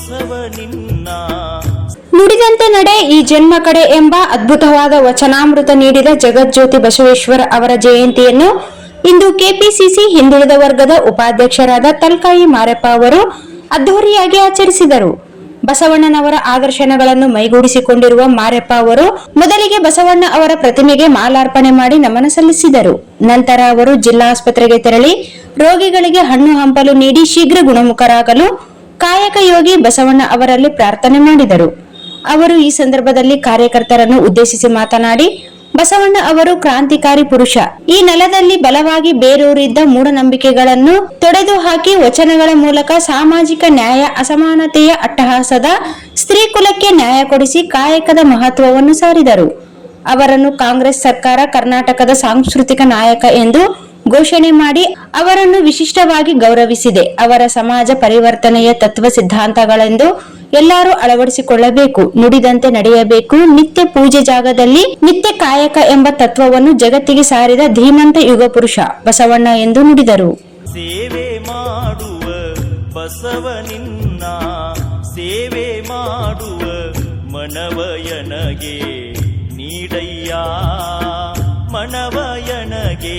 ಬಸವನಿನ್ನ ನುಡಿದಂತೆ ನಡೆ ಈ ಜನ್ಮ ಕಡೆ ಎಂಬ ಅದ್ಭುತವಾದ ವಚನಾಮೃತ ನೀಡಿದ ಜಗಜ್ಯೋತಿ ಬಸವೇಶ್ವರ ಅವರ ಜಯಂತಿಯನ್ನು ಇಂದು ಕೆಪಿಸಿಸಿ ಹಿಂದುಳಿದ ವರ್ಗದ ಉಪಾಧ್ಯಕ್ಷರಾದ ತಲ್ಕಾಯಿ ಮಾರೆಪ್ಪ ಅವರು ಅದ್ದೂರಿಯಾಗಿ ಆಚರಿಸಿದರು. ಬಸವಣ್ಣನವರ ಆದರ್ಶಗಳನ್ನು ಮೈಗೂಡಿಸಿಕೊಂಡಿರುವ ಮಾರೆಪ್ಪ ಅವರು ಮೊದಲಿಗೆ ಬಸವಣ್ಣ ಅವರ ಪ್ರತಿಮೆಗೆ ಮಾಲಾರ್ಪಣೆ ಮಾಡಿ ನಮನ ಸಲ್ಲಿಸಿದರು. ನಂತರ ಅವರು ಜಿಲ್ಲಾ ಆಸ್ಪತ್ರೆಗೆ ತೆರಳಿ ರೋಗಿಗಳಿಗೆ ಹಣ್ಣು ಹಂಪಲು ನೀಡಿ ಶೀಘ್ರ ಗುಣಮುಖರಾಗಲು ಕಾಯಕ ಯೋಗಿ ಬಸವಣ್ಣ ಅವರಲ್ಲಿ ಪ್ರಾರ್ಥನೆ ಮಾಡಿದರು. ಅವರು ಈ ಸಂದರ್ಭದಲ್ಲಿ ಕಾರ್ಯಕರ್ತರನ್ನು ಉದ್ದೇಶಿಸಿ ಮಾತನಾಡಿ, ಬಸವಣ್ಣ ಅವರು ಕ್ರಾಂತಿಕಾರಿ ಪುರುಷ. ಈ ನೆಲದಲ್ಲಿ ಬಲವಾಗಿ ಬೇರೂರಿದ್ದ ಮೂಢನಂಬಿಕೆಗಳನ್ನು ತೊಡೆದು ಹಾಕಿ ವಚನಗಳ ಮೂಲಕ ಸಾಮಾಜಿಕ ನ್ಯಾಯ, ಅಸಮಾನತೆಯ ಅಟ್ಟಹಾಸದ ಸ್ತ್ರೀ ಕುಲಕ್ಕೆ ನ್ಯಾಯ ಕೊಡಿಸಿ ಕಾಯಕದ ಮಹತ್ವವನ್ನು ಸಾರಿದರು. ಅವರನ್ನು ಕಾಂಗ್ರೆಸ್ ಸರ್ಕಾರ ಕರ್ನಾಟಕದ ಸಾಂಸ್ಕೃತಿಕ ನಾಯಕ ಎಂದು ಘೋಷಣೆ ಮಾಡಿ ಅವರನ್ನು ವಿಶಿಷ್ಟವಾಗಿ ಗೌರವಿಸಿದೆ. ಅವರ ಸಮಾಜ ಪರಿವರ್ತನೆಯ ತತ್ವ ಸಿದ್ಧಾಂತಗಳೆಂದು ಎಲ್ಲರೂ ಅಳವಡಿಸಿಕೊಳ್ಳಬೇಕು, ನುಡಿದಂತೆ ನಡೆಯಬೇಕು, ನಿತ್ಯ ಪೂಜೆ ಜಾಗದಲ್ಲಿ ನಿತ್ಯ ಕಾಯಕ ಎಂಬ ತತ್ವವನ್ನು ಜಗತ್ತಿಗೆ ಸಾರಿದ ಧೀಮಂತ ಯುಗ ಪುರುಷ ಬಸವಣ್ಣ ಎಂದು ನುಡಿದರು. ಸೇವೆ ಮಾಡುವ ಬಸವನಿನ್ನ ಸೇವೆ ಮಾಡುವ ಮನವಯನಗೆ ನೀಡಯ್ಯ, ಮನವಯನಗೆ